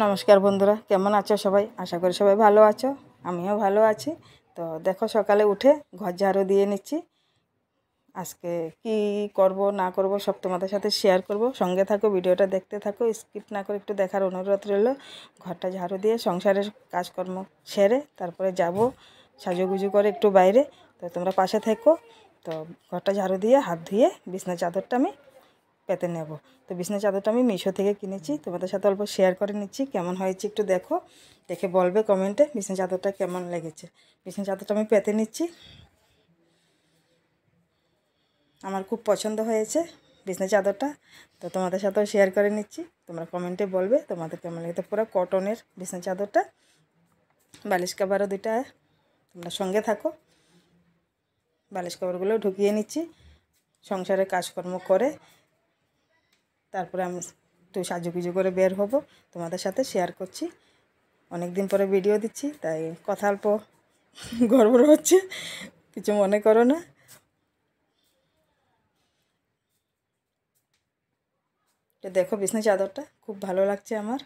নমস্কার বন্ধুরা, কেমন আছো সবাই? আশা করি সবাই ভালো আছো, আমিও ভালো আছি। তো দেখো, সকালে উঠে ঘর ঝাড়ু দিয়ে নিচ্ছি। আজকে কি করব না করব সব তোমাদের সাথে শেয়ার করব। সঙ্গে থাকো, ভিডিওটা দেখতে থাকো, স্কিপ না করে একটু দেখার অনুরোধ রইল। ঘরটা ঝাড়ু দিয়ে সংসারের কাজকর্ম সেরে তারপরে যাব সাজুগুজু করে একটু বাইরে। তো তোমরা পাশে থেকো। তো ঘরটা ঝাড়ু দিয়ে হাত ধুয়ে বিছনা চাদরটা আমি পেতে নেব। তো বিছনা চাদরটা আমি মিশো থেকে কিনেছি, তোমাদের সাথে অল্প শেয়ার করে নিচ্ছি। কেমন হয়েছে একটু দেখো, দেখে বলবে কমেন্টে বিছনা চাদরটা কেমন লেগেছে। বিছনা চাদরটা আমি পেতে নিচ্ছি, আমার খুব পছন্দ হয়েছে বিছনা চাদরটা। তো তোমাদের সাথেও শেয়ার করে নিচ্ছি, তোমরা কমেন্টে বলবে তোমাদের কেমন লেগেছে। পুরো কটনের বিছনা চাদরটা, বালিশ কাভারও দুইটা। তোমরা সঙ্গে থাকো, বালিশ কাভারগুলো ঢুকিয়ে নিচ্ছি। সংসারের কাজকর্ম করে তারপরে আমি একটু সাজুগুজু করে বের হব, তোমাদের সাথে শেয়ার করছি। অনেক দিন পরে ভিডিও দিচ্ছি, তাই কথা অল্প গড়বড় হচ্ছে, কিছু মনে করো না। এটা দেখো, বিছনা চাদরটা খুব ভালো লাগছে, আমার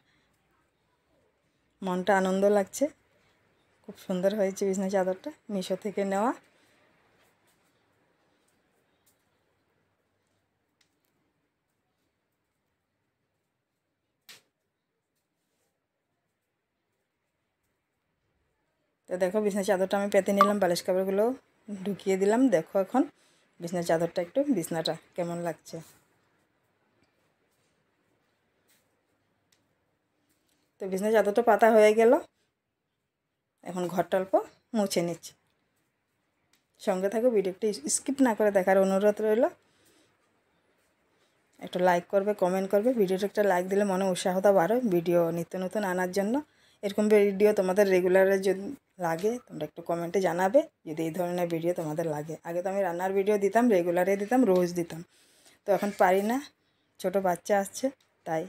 মনটা আনন্দ লাগছে। খুব সুন্দর হয়েছে বিছনা চাদরটা, মিশো থেকে নেওয়া। তো দেখো, বিছনা চাদরটা আমি পেতে নিলাম, বালিশ কাপড়গুলো ঢুকিয়ে দিলাম। দেখো এখন বিছনা চাদরটা একটু, বিছনাটা কেমন লাগছে। তো বিছনা চাদরটা পাতা হয়ে গেল, এখন ঘরটা অল্প মুছে নিচ্ছি। সঙ্গে থাকো, ভিডিওটি স্কিপ না করে দেখার অনুরোধ রইল। একটু লাইক করবে, কমেন্ট করবে। ভিডিওটা একটা লাইক দিলে মনে উৎসাহতা বাড়ে ভিডিও নিত্য নতুন আনার জন্য। এরকম ভিডিও তোমাদের রেগুলারে যদি লাগে, তোমরা একটু কমেন্টে জানাবে যদি এই ধরনের ভিডিও তোমাদের লাগে। আগে তো আমি রান্নার ভিডিও দিতাম, রেগুলারে দিতাম, রোজ দিতাম। তো এখন পারি না, ছোট বাচ্চা আসছে, তাই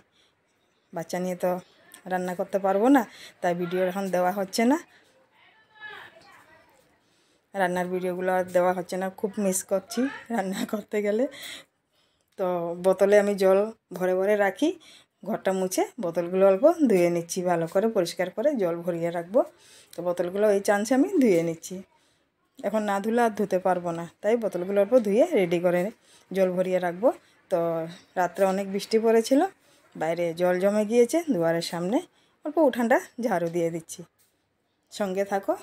বাচ্চা নিয়ে তো রান্না করতে পারবো না, তাই ভিডিও এখন দেওয়া হচ্ছে না। রান্নার ভিডিওগুলো আর দেওয়া হচ্ছে না, খুব মিস করছি রান্না করতে গেলে। তো বোতলে আমি জল ভরে ভরে রাখি, ঘরটা মুছে বোতলগুলো অল্প ধুয়ে নিচ্ছি, ভালো করে পরিষ্কার করে জল ভরিয়ে রাখবো। তো বোতলগুলো এই চান্সে আমি ধুয়ে নিচ্ছি, এখন না ধুলে আর ধুতে পারবো না, তাই বোতলগুলো অল্প ধুয়ে রেডি করে জল ভরিয়ে রাখবো। তো রাত্রে অনেক বৃষ্টি পড়েছিল, বাইরে জল জমে গিয়েছে দুয়ারের সামনে, অল্প উঠানটা ঝাড়ু দিয়ে দিচ্ছি। সঙ্গে থাকো,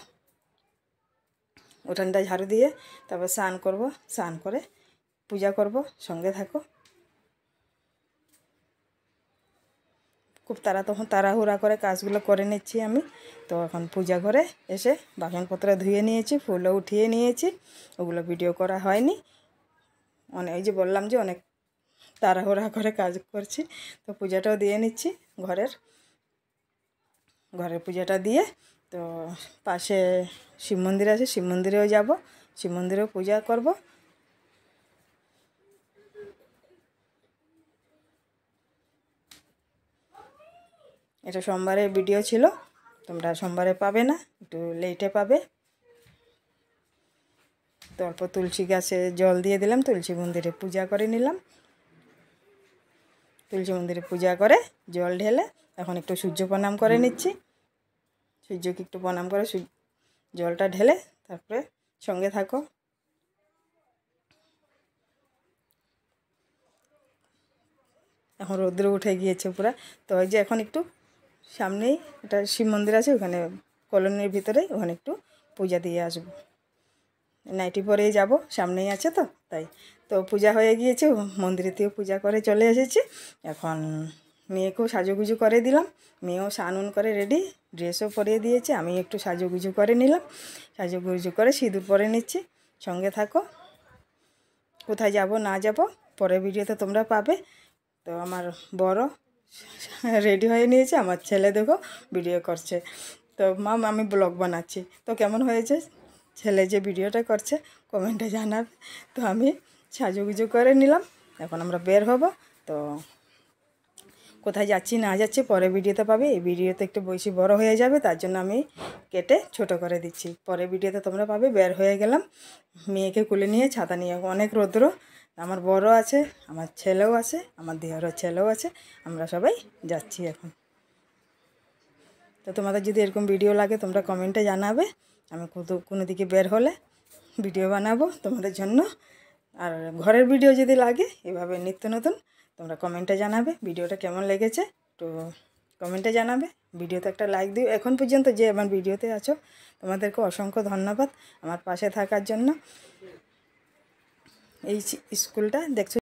উঠানটা ঝাড়ু দিয়ে তারপর স্নান করব, স্নান করে পূজা করব। সঙ্গে থাকো। খুব তাড়াহুড়া করে কাজগুলো করে নিচ্ছি আমি। তো এখন পূজা ঘরে এসে বাসনপত্র ধুয়ে নিয়েছি, ফুলও উঠিয়ে নিয়েছি, ওগুলো ভিডিও করা হয়নি। ওই যে বললাম যে অনেক তাড়াহুড়া করে কাজ করছি। তো পূজাটাও দিয়ে নিচ্ছি, ঘরের পূজাটা দিয়ে। তো পাশে শিব মন্দির আছে, শিব মন্দিরেও যাব, শিব মন্দিরেও পূজা করব। এটা সোমবারের ভিডিও ছিল, তোমরা সোমবারে পাবে না, একটু লেটে পাবে। তো অল্প তুলসী গাছে জল দিয়ে দিলাম, তুলসী মন্দিরে পূজা করে নিলাম। তুলসী মন্দিরে পূজা করে জল ঢেলে এখন একটু সূর্য প্রণাম করে নিচ্ছি। সূর্যকে একটু প্রণাম করে জলটা ঢেলে তারপরে সঙ্গে থাকো। এখন রৌদ্র উঠে গিয়েছে পুরা। তো ওই যে এখন একটু সামনেই একটা শিব মন্দির আছে, ওখানে কলোনির ভিতরেই, ওখানে একটু পূজা দিয়ে আসবো। নাইটি পরেই যাব, সামনেই আছে তো তাই। তো পূজা হয়ে গিয়েছে, মন্দিরেতেও পূজা করে চলে এসেছি। এখন মেয়েকেও সাজুগুজু করে দিলাম, মেয়েও স্নান করে রেডি, ড্রেসও পরিয়ে দিয়েছে, আমি একটু সাজুগুজু করে নিলাম। সাজুগুজু করে সিঁদুর পরে নিচ্ছি। সঙ্গে থাকো, কোথায় যাব না যাব পরের ভিডিওতে তোমরা পাবে। তো আমার বড় রেডি হয়ে নিয়েছে, আমার ছেলে দেখো ভিডিও করছে। তো মাম আমি ব্লগ বানাচ্ছি, তো কেমন হয়েছে ছেলে যে ভিডিওটা করছে কমেন্টে জানাবে। তো আমি সাজুগুজু করে নিলাম, এখন আমরা বের হব। তো কোথায় যাচ্ছি না যাচ্ছি পরের ভিডিওতে পাবে। এই ভিডিওতে একটু বেশি বড় হয়ে যাবে, তার জন্য আমি কেটে ছোট করে দিচ্ছি। পরের ভিডিওতে তোমরা পাবে। বের হয়ে গেলাম, মেয়েকে কুলে নিয়ে, ছাতা নিয়ে, অনেক রৌদ্র। আমার বড় আছে, আমার ছেলেও আছে, আমার দেওরের ছেলেও আছে, আমরা সবাই যাচ্ছি এখন। তো তোমাদের যদি এরকম ভিডিও লাগে তোমরা কমেন্টে জানাবে। আমি কোনো দিকে বের হলে ভিডিও বানাবো তোমাদের জন্য। আর ঘরের ভিডিও যদি লাগে এভাবে নিত্য নতুন, তোমরা কমেন্টে জানাবে ভিডিওটা কেমন লেগেছে, তো কমেন্টে জানাবে। ভিডিওতে একটা লাইক দিও। এখন পর্যন্ত যে আমার ভিডিওতে আছো তোমাদেরকে অসংখ্য ধন্যবাদ আমার পাশে থাকার জন্য। এই স্কুলটা দেখছো